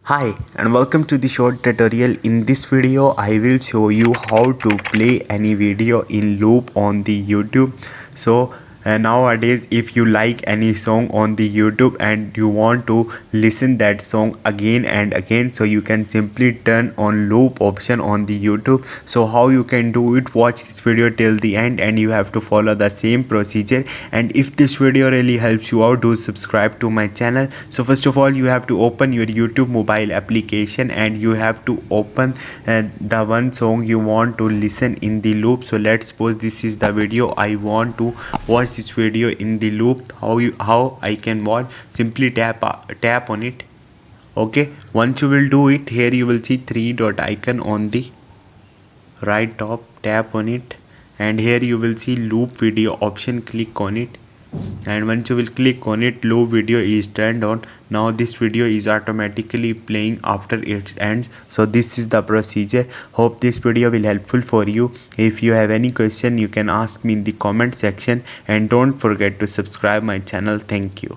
Hi and welcome to the short tutorial. In this video I will show you how to play any video in loop on the YouTube. So nowadays if you like any song on the YouTube and you want to listen that song again and again, so you can simply turn on loop option on the YouTube. So how you can do it, watch this video till the end and you have to follow the same procedure. And if this video really helps you out, do subscribe to my channel. So first of all you have to open your YouTube mobile application and you have to open the one song you want to listen in the loop. So let's suppose this is the video I want to watch this video in the loop. How I can watch? Simply tap on it. Okay, once you will do it, here you will see three dot icon on the right top. Tap on it and here you will see loop video option. Click on it and once you will click on it, loop video is turned on. Now this video is automatically playing after it ends. So this is the procedure. Hope this video will helpful for you. If you have any question, you can ask me in the comment section and don't forget to subscribe my channel. Thank you.